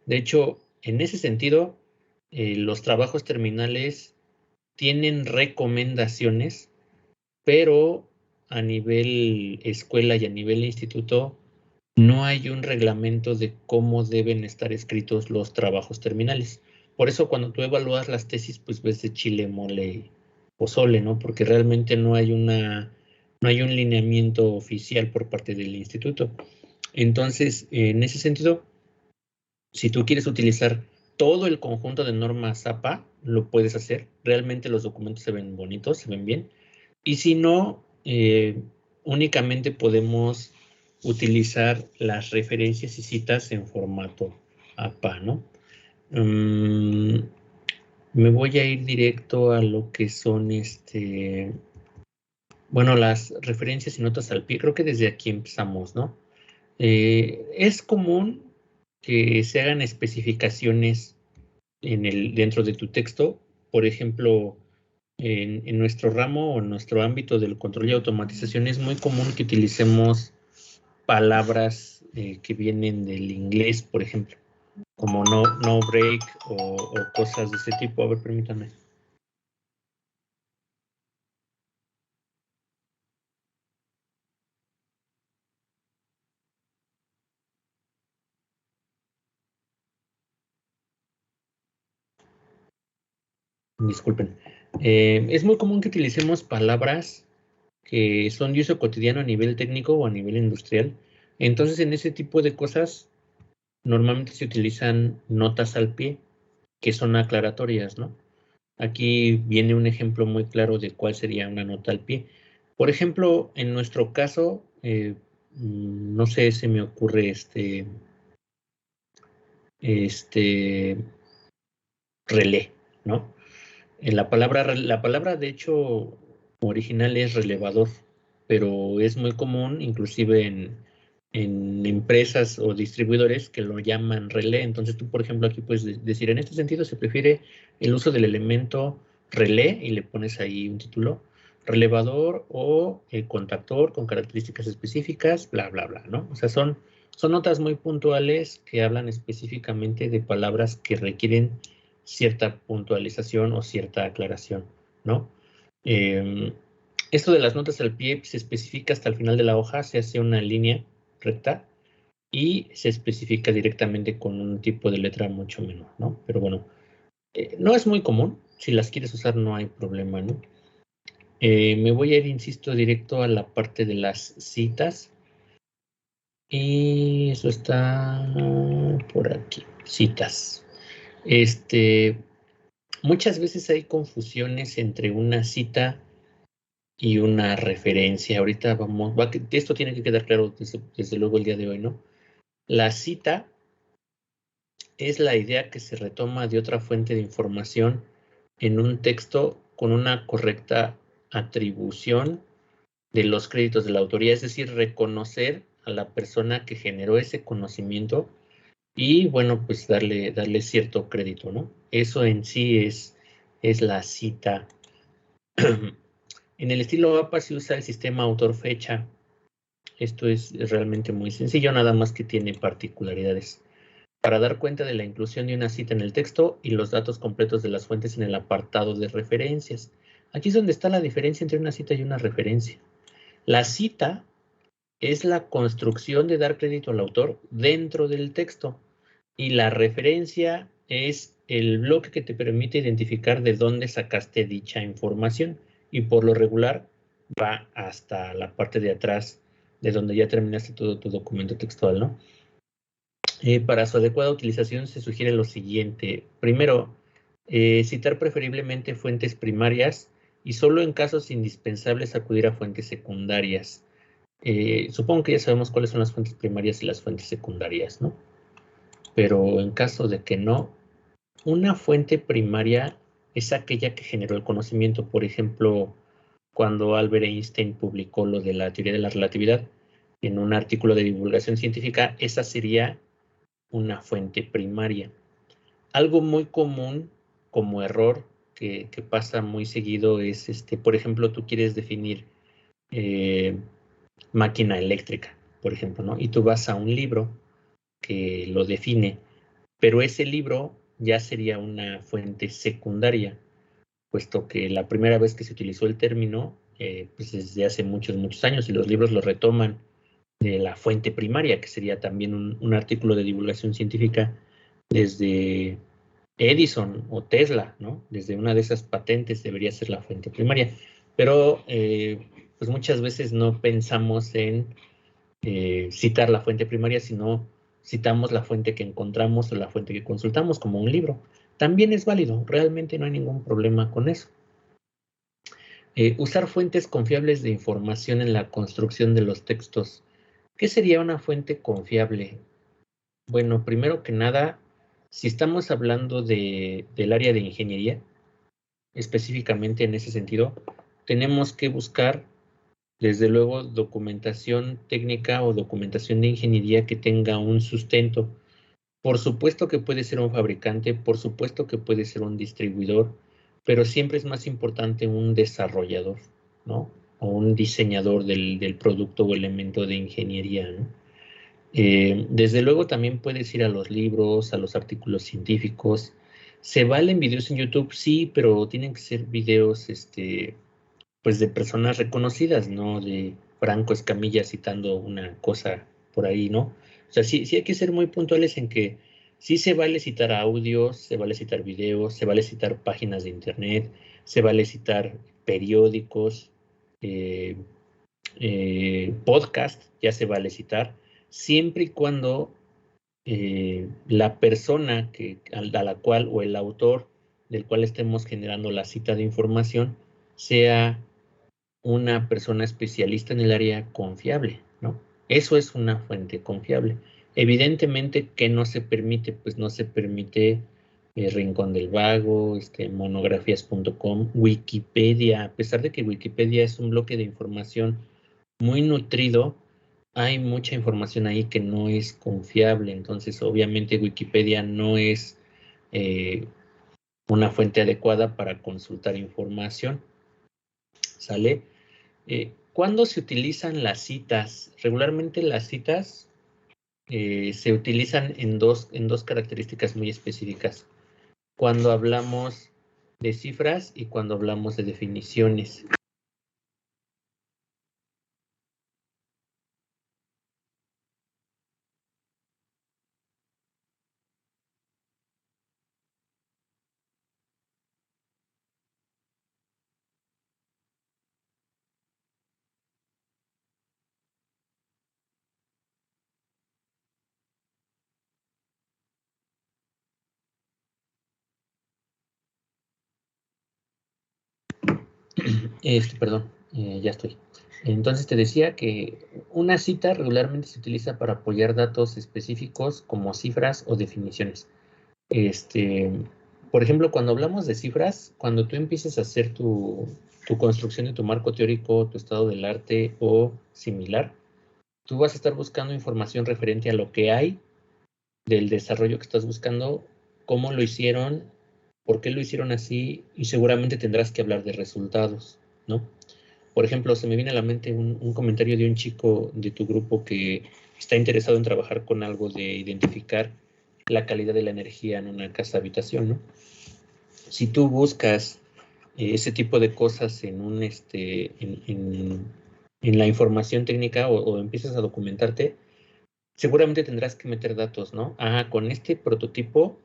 De hecho, en ese sentido, los trabajos terminales tienen recomendaciones, pero a nivel escuela y a nivel instituto no hay un reglamento de cómo deben estar escritos los trabajos terminales. Por eso cuando tú evalúas las tesis, pues ves de chile, mole, pozole, ¿no? Porque realmente no hay no hay un lineamiento oficial por parte del instituto. Entonces, en ese sentido, si tú quieres utilizar todo el conjunto de normas APA, lo puedes hacer. Realmente los documentos se ven bonitos, se ven bien. Y si no, únicamente podemos utilizar las referencias y citas en formato APA, ¿no? Me voy a ir directo a lo que son bueno, las referencias y notas al pie. Creo que desde aquí empezamos, ¿no? Es común que se hagan especificaciones dentro de tu texto. Por ejemplo, en nuestro ramo o en nuestro ámbito del control y automatización es muy común que utilicemos palabras que vienen del inglés, por ejemplo, como no break o cosas de ese tipo. A ver, permítame. Disculpen. Es muy común que utilicemos palabras que son de uso cotidiano a nivel técnico o a nivel industrial. Entonces, en ese tipo de cosas, normalmente se utilizan notas al pie, que son aclaratorias, ¿no? Aquí viene un ejemplo muy claro de cuál sería una nota al pie. Por ejemplo, en nuestro caso, no sé, se me ocurre relé, ¿no? La palabra de hecho original es relevador, pero es muy común, inclusive en empresas o distribuidores que lo llaman relé. Entonces tú, por ejemplo, aquí puedes decir, en este sentido se prefiere el uso del elemento relé y le pones ahí un título, relevador o contactor con características específicas, bla, bla, bla, ¿no? O sea, son notas muy puntuales que hablan específicamente de palabras que requieren cierta puntualización o cierta aclaración, ¿no? Esto de las notas al pie se especifica hasta el final de la hoja, se hace una línea recta y se especifica directamente con un tipo de letra mucho menor, ¿no? Pero bueno, no es muy común. Si las quieres usar no hay problema, ¿no? Me voy a ir, insisto, directo a la parte de las citas. Y eso está por aquí. Citas. Muchas veces hay confusiones entre una cita y una referencia. Ahorita esto tiene que quedar claro desde luego el día de hoy, ¿no? La cita es la idea que se retoma de otra fuente de información en un texto con una correcta atribución de los créditos de la autoría, es decir, reconocer a la persona que generó ese conocimiento y, bueno, pues darle cierto crédito, ¿no? Eso en sí es la cita. En el estilo APA se usa el sistema autor-fecha. Esto es realmente muy sencillo, nada más que tiene particularidades. Para dar cuenta de la inclusión de una cita en el texto y los datos completos de las fuentes en el apartado de referencias. Aquí es donde está la diferencia entre una cita y una referencia. La cita es la construcción de dar crédito al autor dentro del texto y la referencia es el bloque que te permite identificar de dónde sacaste dicha información y por lo regular va hasta la parte de atrás de donde ya terminaste todo tu documento textual, ¿no? Para su adecuada utilización se sugiere lo siguiente. Primero, citar preferiblemente fuentes primarias y solo en casos indispensables acudir a fuentes secundarias. Supongo que ya sabemos cuáles son las fuentes primarias y las fuentes secundarias, ¿no? Pero en caso de que no, una fuente primaria es aquella que generó el conocimiento. Por ejemplo, cuando Albert Einstein publicó lo de la teoría de la relatividad en un artículo de divulgación científica, esa sería una fuente primaria. Algo muy común como error que pasa muy seguido es, por ejemplo, tú quieres definir máquina eléctrica, por ejemplo, ¿no? Y tú vas a un libro que lo define, pero ese libro ya sería una fuente secundaria, puesto que la primera vez que se utilizó el término, pues desde hace muchos, muchos años, y los libros lo retoman de la fuente primaria, que sería también un artículo de divulgación científica desde Edison o Tesla, ¿no? Desde una de esas patentes debería ser la fuente primaria. Pero pues muchas veces no pensamos en citar la fuente primaria, sino citamos la fuente que encontramos o la fuente que consultamos, como un libro. También es válido, realmente no hay ningún problema con eso. Usar fuentes confiables de información en la construcción de los textos. ¿Qué sería una fuente confiable? Bueno, primero que nada, si estamos hablando del área de ingeniería, específicamente en ese sentido, tenemos que buscar, desde luego, documentación técnica o documentación de ingeniería que tenga un sustento. Por supuesto que puede ser un fabricante, por supuesto que puede ser un distribuidor, pero siempre es más importante un desarrollador, ¿no? O un diseñador del producto o elemento de ingeniería, ¿no? Desde luego también puedes ir a los libros, a los artículos científicos. ¿Se valen videos en YouTube? Sí, pero tienen que ser videos, pues de personas reconocidas, no de Franco Escamilla citando una cosa por ahí, ¿no? O sea, sí hay que ser muy puntuales en que sí se vale citar audios, se vale citar videos, se vale citar páginas de internet, se vale citar periódicos, eh, podcast, ya se vale citar, siempre y cuando la persona a la cual o el autor del cual estemos generando la cita de información sea una persona especialista en el área confiable, ¿no? Eso es una fuente confiable. Evidentemente, ¿qué no se permite? Pues no se permite Rincón del Vago, monografías.com, Wikipedia. A pesar de que Wikipedia es un bloque de información muy nutrido, hay mucha información ahí que no es confiable. Entonces, obviamente, Wikipedia no es eh, una fuente adecuada para consultar información. ¿Sale? ¿Cuándo se utilizan las citas? Regularmente las citas se utilizan en dos características muy específicas. Cuando hablamos de cifras y cuando hablamos de definiciones. Perdón, ya estoy. Entonces te decía que una cita regularmente se utiliza para apoyar datos específicos como cifras o definiciones. Este, por ejemplo, cuando hablamos de cifras, cuando tú empieces a hacer tu construcción de tu marco teórico, tu estado del arte o similar, tú vas a estar buscando información referente a lo que hay del desarrollo que estás buscando, cómo lo hicieron, por qué lo hicieron así, y seguramente tendrás que hablar de resultados, ¿no? Por ejemplo, se me viene a la mente un comentario de un chico de tu grupo que está interesado en trabajar con algo de identificar la calidad de la energía en una casa habitación, ¿no? Si tú buscas ese tipo de cosas en la información técnica o empiezas a documentarte, seguramente tendrás que meter datos, ¿no? Con este prototipo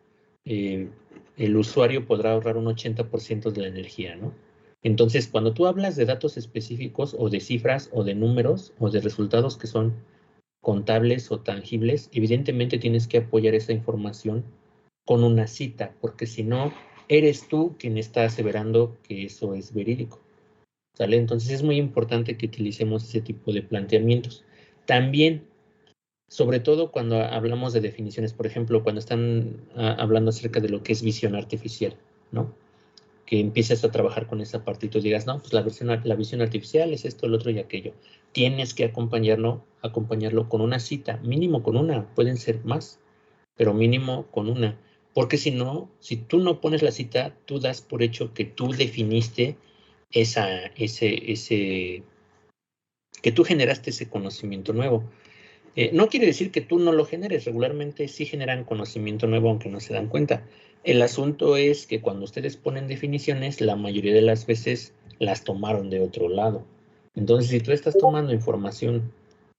eh, el usuario podrá ahorrar un 80% de la energía, ¿no? Entonces, cuando tú hablas de datos específicos o de cifras o de números o de resultados que son contables o tangibles, evidentemente tienes que apoyar esa información con una cita, porque si no, eres tú quien está aseverando que eso es verídico, ¿sale? Entonces es muy importante que utilicemos ese tipo de planteamientos. También, sobre todo cuando hablamos de definiciones, por ejemplo, cuando están hablando acerca de lo que es visión artificial, ¿no? Que empieces a trabajar con esa parte y tú digas, no, pues la visión artificial es esto, el otro y aquello. Tienes que acompañarlo con una cita, mínimo con una, pueden ser más, pero mínimo con una. Porque si no, si tú no pones la cita, tú das por hecho que tú definiste que tú generaste ese conocimiento nuevo. No quiere decir que tú no lo generes, regularmente sí generan conocimiento nuevo aunque no se dan cuenta. El asunto es que cuando ustedes ponen definiciones, la mayoría de las veces las tomaron de otro lado. Entonces, si tú estás tomando información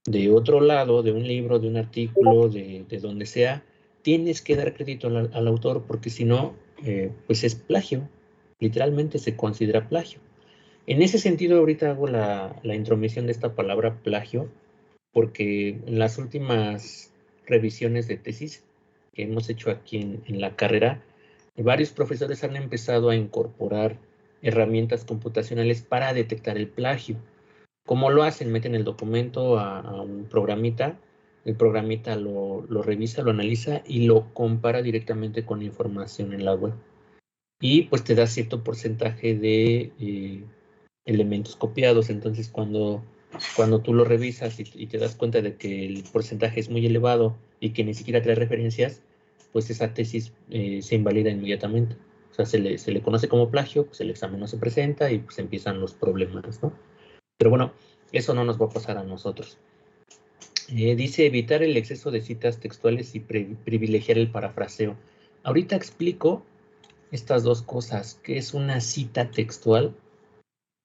de otro lado, de un libro, de un artículo, de donde sea, tienes que dar crédito al autor porque si no, pues es plagio. Literalmente se considera plagio. En ese sentido, ahorita hago la intromisión de esta palabra plagio porque en las últimas revisiones de tesis que hemos hecho aquí en la carrera, varios profesores han empezado a incorporar herramientas computacionales para detectar el plagio. ¿Cómo lo hacen? Meten el documento a un programita, el programita lo revisa, lo analiza y lo compara directamente con información en la web. Y pues te da cierto porcentaje de elementos copiados. Entonces, cuando tú lo revisas y te das cuenta de que el porcentaje es muy elevado y que ni siquiera trae referencias, pues esa tesis se invalida inmediatamente. O sea, se le conoce como plagio, pues el examen no se presenta y pues empiezan los problemas, ¿no? Pero bueno, eso no nos va a pasar a nosotros. Dice evitar el exceso de citas textuales y privilegiar el parafraseo. Ahorita explico estas dos cosas, qué es una cita textual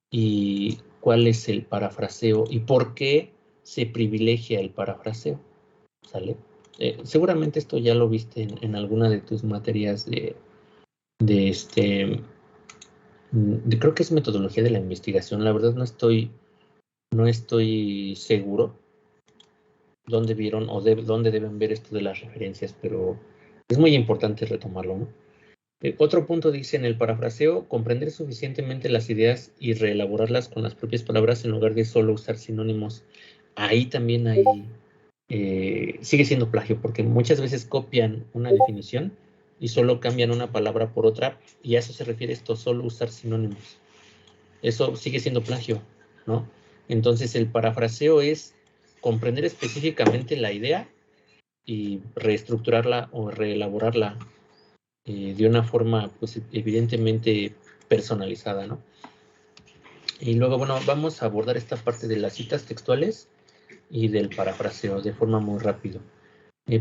y cuál es el parafraseo y por qué se privilegia el parafraseo, ¿sale? Seguramente esto ya lo viste en alguna de tus materias creo que es metodología de la investigación. La verdad no estoy seguro dónde vieron o dónde deben ver esto de las referencias, pero es muy importante retomarlo, ¿no? Otro punto dice en el parafraseo, comprender suficientemente las ideas y reelaborarlas con las propias palabras en lugar de solo usar sinónimos. Ahí también sigue siendo plagio, porque muchas veces copian una definición y solo cambian una palabra por otra, y a eso se refiere esto, solo usar sinónimos. Eso sigue siendo plagio, ¿no? Entonces el parafraseo es comprender específicamente la idea y reestructurarla o reelaborarla de una forma, pues evidentemente personalizada, ¿no? Y luego, bueno, vamos a abordar esta parte de las citas textuales y del parafraseo de forma muy rápido.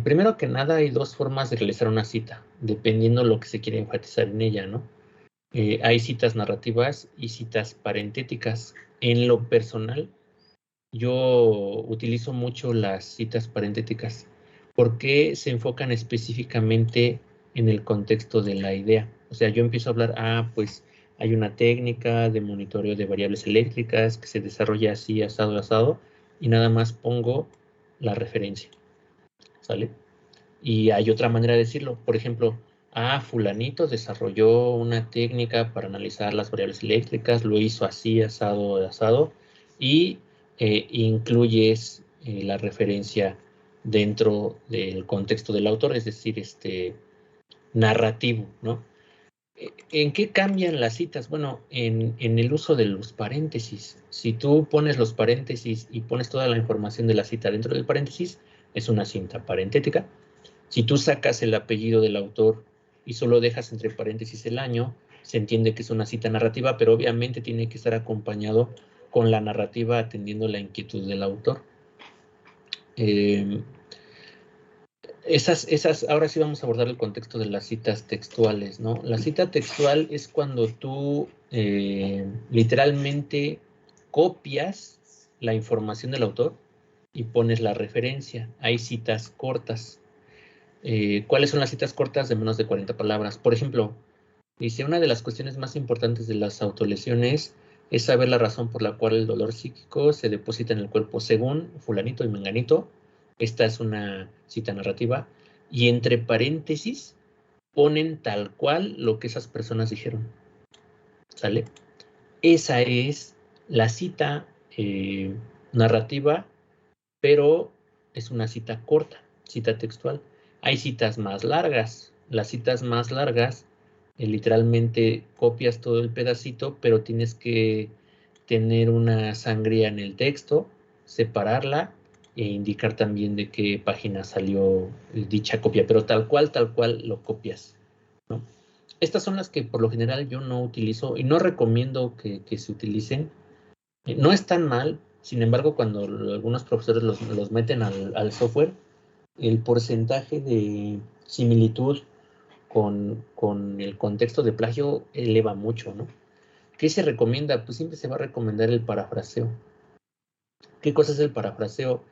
Primero que nada, hay dos formas de realizar una cita, dependiendo lo que se quiere enfatizar en ella, ¿no? Hay citas narrativas y citas parentéticas. En lo personal, yo utilizo mucho las citas parentéticas porque se enfocan específicamente en el contexto de la idea. O sea, yo empiezo a hablar, pues hay una técnica de monitoreo de variables eléctricas que se desarrolla así, asado, asado, y nada más pongo la referencia, ¿sale? Y hay otra manera de decirlo, por ejemplo, fulanito desarrolló una técnica para analizar las variables eléctricas, lo hizo así, asado, asado, y incluyes la referencia dentro del contexto del autor, es decir, narrativo, ¿no? ¿En qué cambian las citas? Bueno, en el uso de los paréntesis. Si tú pones los paréntesis y pones toda la información de la cita dentro del paréntesis, es una cinta parentética. Si tú sacas el apellido del autor y solo dejas entre paréntesis el año, se entiende que es una cita narrativa, pero obviamente tiene que estar acompañado con la narrativa atendiendo la inquietud del autor. Ahora sí vamos a abordar el contexto de las citas textuales, ¿no? La cita textual es cuando tú literalmente copias la información del autor y pones la referencia. Hay citas cortas. ¿Cuáles son las citas cortas de menos de 40 palabras? Por ejemplo, dice, una de las cuestiones más importantes de las autolesiones es saber la razón por la cual el dolor psíquico se deposita en el cuerpo según fulanito y menganito. Esta es una cita narrativa. Y entre paréntesis ponen tal cual lo que esas personas dijeron. ¿Sale? Esa es la cita narrativa, pero es una cita corta, cita textual. Hay citas más largas. Las citas más largas, literalmente copias todo el pedacito, pero tienes que tener una sangría en el texto, separarla e indicar también de qué página salió dicha copia, pero tal cual lo copias, ¿no? Estas son las que por lo general yo no utilizo y no recomiendo que se utilicen. No están mal, Sin embargo, cuando algunos profesores los meten al software, el porcentaje de similitud con el contexto de plagio eleva mucho, ¿no? ¿Qué se recomienda? Pues siempre se va a recomendar el parafraseo. ¿Qué cosa es el parafraseo?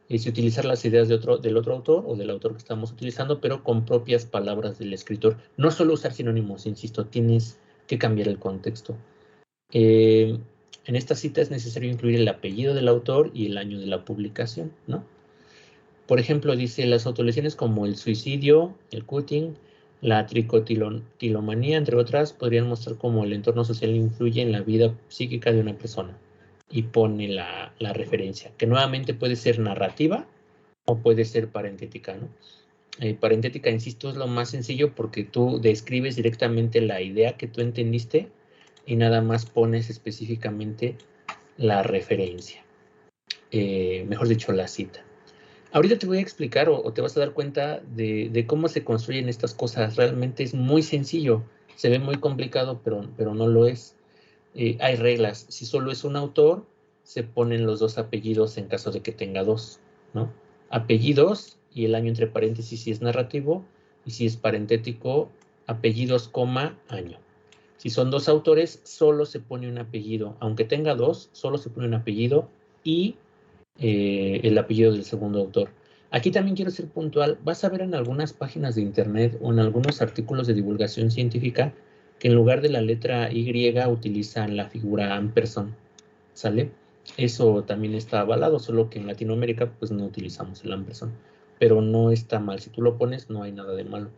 Es utilizar las ideas del otro autor o del autor que estamos utilizando, pero con propias palabras del escritor. No solo usar sinónimos, insisto, tienes que cambiar el contexto. En esta cita es necesario incluir el apellido del autor y el año de la publicación, ¿no? Por ejemplo, dice, las autolesiones como el suicidio, el cutting, la tricotilomanía, entre otras, podrían mostrar cómo el entorno social influye en la vida psíquica de una persona. Y pone la referencia, que nuevamente puede ser narrativa o puede ser parentética, ¿no? Parentética, insisto, es lo más sencillo porque tú describes directamente la idea que tú entendiste y nada más pones específicamente la referencia. Mejor dicho, la cita. Ahorita te voy a explicar o te vas a dar cuenta de cómo se construyen estas cosas. Realmente es muy sencillo. Se ve muy complicado, pero no lo es. Hay reglas. Si solo es un autor, se ponen los dos apellidos en caso de que tenga dos, ¿no? Apellidos y el año entre paréntesis si es narrativo y si es parentético, apellidos, coma, año. Si son dos autores, solo se pone un apellido. Aunque tenga dos, solo se pone un apellido y el apellido del segundo autor. Aquí también quiero ser puntual. Vas a ver en algunas páginas de internet o en algunos artículos de divulgación científica que en lugar de la letra Y utilizan la figura ampersand, ¿sale? Eso también está avalado, solo que en Latinoamérica pues no utilizamos el ampersand, pero no está mal. Si tú lo pones, no hay nada de malo.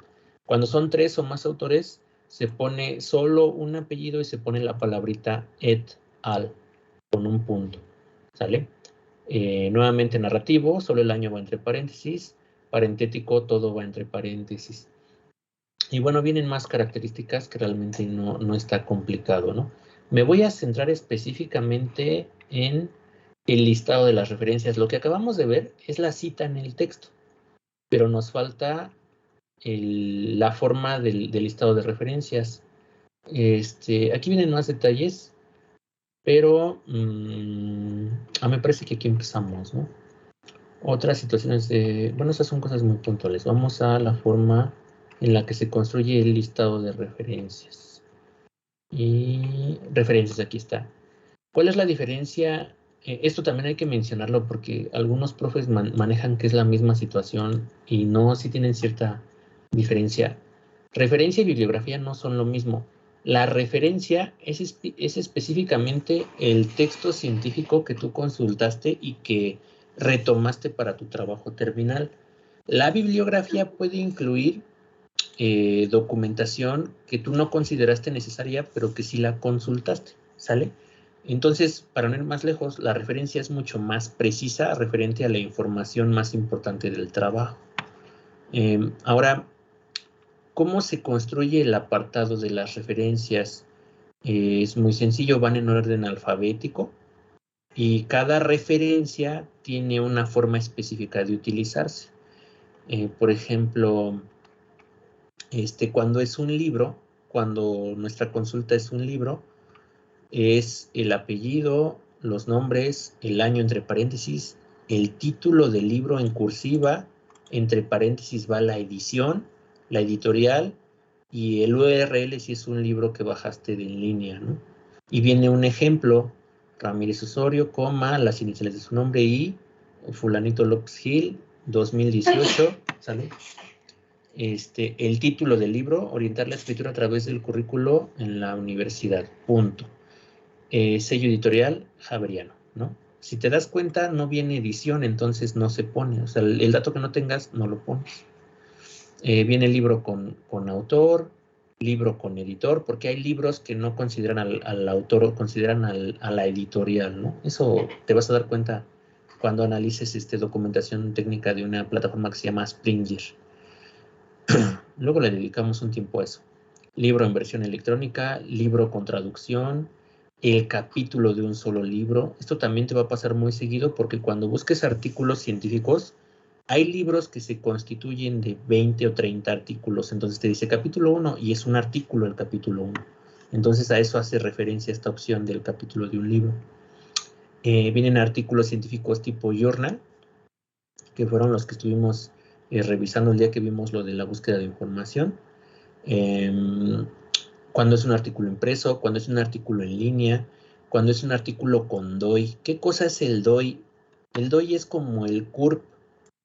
Cuando son tres o más autores, se pone solo un apellido y se pone la palabrita et al con un punto, ¿sale? Nuevamente narrativo, solo el año va entre paréntesis, parentético, todo va entre paréntesis. Y bueno, vienen más características que realmente no está complicado, ¿no? Me voy a centrar específicamente en el listado de las referencias. Lo que acabamos de ver es la cita en el texto, pero nos falta la forma del listado de referencias. Aquí vienen más detalles, pero me parece que aquí empezamos, ¿no? Otras situaciones bueno, esas son cosas muy puntuales. Vamos a la forma en la que se construye el listado de referencias. Y referencias, aquí está. ¿Cuál es la diferencia? Esto también hay que mencionarlo porque algunos profes manejan que es la misma situación y no, sí tienen cierta diferencia. Referencia y bibliografía no son lo mismo. La referencia es específicamente el texto científico que tú consultaste y que retomaste para tu trabajo terminal. La bibliografía puede incluir documentación que tú no consideraste necesaria, pero que sí la consultaste, ¿sale? Entonces, para no ir más lejos, la referencia es mucho más precisa referente a la información más importante del trabajo. Ahora, ¿cómo se construye el apartado de las referencias? Es muy sencillo, van en orden alfabético y cada referencia tiene una forma específica de utilizarse. Por ejemplo, cuando es un libro, cuando nuestra consulta es un libro, es el apellido, los nombres, el año entre paréntesis, el título del libro en cursiva, entre paréntesis va la edición, la editorial y el URL si es un libro que bajaste de en línea, ¿no? Y viene un ejemplo, Ramírez Osorio, coma, las iniciales de su nombre y fulanito López Gil, 2018, ¿sale? El título del libro, orientar la escritura a través del currículo en la universidad, punto. Sello editorial, Javeriano, ¿no? Si te das cuenta, no viene edición, entonces no se pone. O sea, el dato que no tengas, no lo pones. Viene el libro con autor, libro con editor, porque hay libros que no consideran al autor o consideran a la editorial, ¿no? Eso te vas a dar cuenta cuando analices documentación técnica de una plataforma que se llama Springer. Luego le dedicamos un tiempo a eso. Libro en versión electrónica, libro con traducción, el capítulo de un solo libro. Esto también te va a pasar muy seguido porque cuando busques artículos científicos, hay libros que se constituyen de 20 o 30 artículos. Entonces te dice capítulo 1 y es un artículo el capítulo 1. Entonces a eso hace referencia esta opción del capítulo de un libro. Vienen artículos científicos tipo journal, que fueron los que estuvimos revisando el día que vimos lo de la búsqueda de información. Cuando es un artículo impreso, cuando es un artículo en línea, cuando es un artículo con DOI. ¿Qué cosa es el DOI? El DOI es como el CURP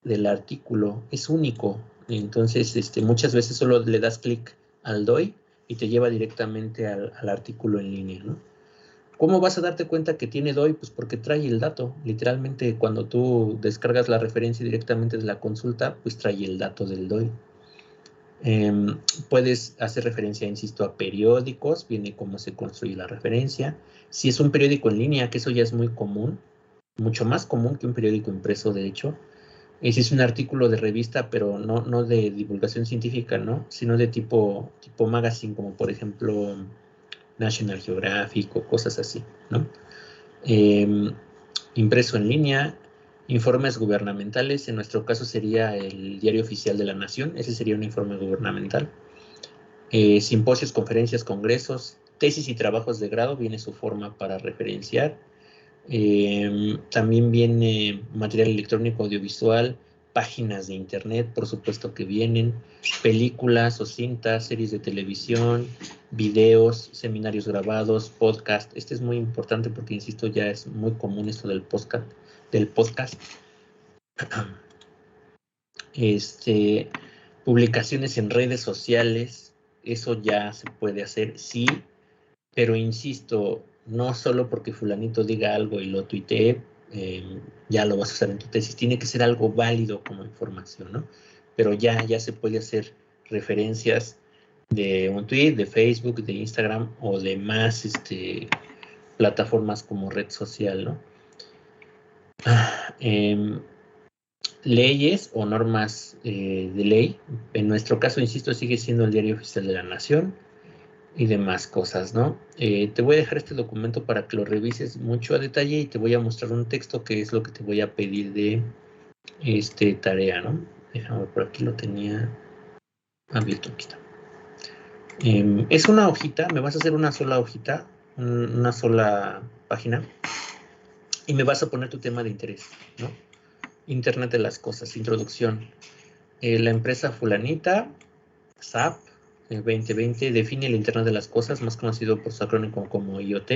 del artículo, es único. Entonces, muchas veces solo le das clic al DOI y te lleva directamente al artículo en línea, ¿no? ¿Cómo vas a darte cuenta que tiene DOI? Pues porque trae el dato. Literalmente, cuando tú descargas la referencia directamente de la consulta, pues trae el dato del DOI. Puedes hacer referencia, insisto, a periódicos, viene cómo se construye la referencia. Si es un periódico en línea, que eso ya es muy común, mucho más común que un periódico impreso, de hecho. Si es un artículo de revista, pero no de divulgación científica, ¿no? Sino de tipo magazine, como por ejemplo National Geographic o cosas así, ¿no? Impreso en línea, informes gubernamentales, en nuestro caso sería el Diario Oficial de la Nación, ese sería un informe gubernamental. Simposios, conferencias, congresos, tesis y trabajos de grado, viene su forma para referenciar. También viene material electrónico audiovisual, páginas de internet, por supuesto que vienen, películas o cintas, series de televisión, videos, seminarios grabados, podcast. Este es muy importante porque, insisto, ya es muy común esto del podcast. Publicaciones en redes sociales, eso ya se puede hacer, sí, pero insisto, no solo porque fulanito diga algo y lo tuitee, ya lo vas a usar en tu tesis, tiene que ser algo válido como información, ¿no? Pero ya se puede hacer referencias de un tweet, de Facebook, de Instagram o de más plataformas como red social, ¿no? Leyes o normas de ley, en nuestro caso, insisto, sigue siendo el Diario Oficial de la Nación y demás cosas, ¿no? Te voy a dejar este documento para que lo revises mucho a detalle y te voy a mostrar un texto que es lo que te voy a pedir de tarea, ¿no? Déjame ver, por aquí lo tenía abierto, aquí está. Es una hojita, me vas a hacer una sola hojita, una sola página y me vas a poner tu tema de interés, ¿no? Internet de las cosas, introducción. La empresa fulanita, SAP, 2020, define el Internet de las cosas, más conocido por su acrónimo como IoT,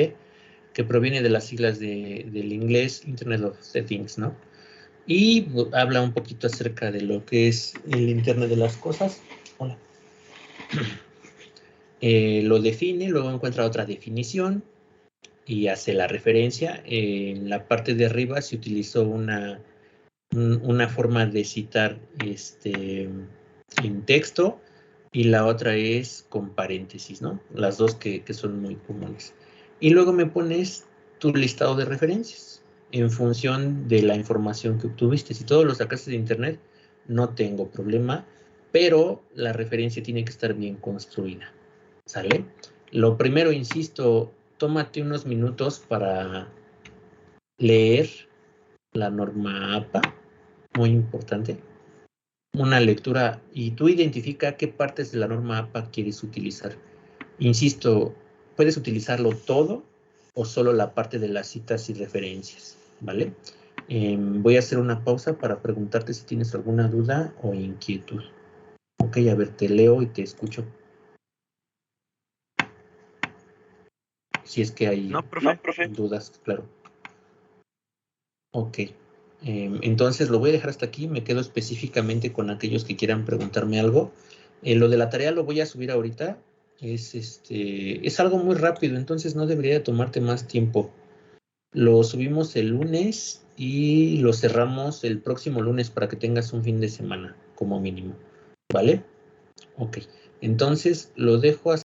que proviene de las siglas del inglés Internet of the Things, ¿no? Y habla un poquito acerca de lo que es el Internet de las cosas. Hola. Lo define, luego encuentra otra definición y hace la referencia. En la parte de arriba se utilizó una forma de citar en texto y la otra es con paréntesis, ¿no? Las dos que son muy comunes. Y luego me pones tu listado de referencias en función de la información que obtuviste. Si todo lo sacaste de internet, no tengo problema, pero la referencia tiene que estar bien construida, ¿sale? Lo primero, insisto, tómate unos minutos para leer la norma APA, muy importante, una lectura y tú identifica qué partes de la norma APA quieres utilizar. Insisto, puedes utilizarlo todo o solo la parte de las citas y referencias, ¿vale? Voy a hacer una pausa para preguntarte si tienes alguna duda o inquietud. Ok, a ver, te leo y te escucho. Si es que hay dudas, claro. Ok. Entonces lo voy a dejar hasta aquí, me quedo específicamente con aquellos que quieran preguntarme algo. Lo de la tarea lo voy a subir ahorita, es algo muy rápido, entonces no debería tomarte más tiempo. Lo subimos el lunes y lo cerramos el próximo lunes para que tengas un fin de semana como mínimo, ¿vale? Ok, entonces lo dejo hasta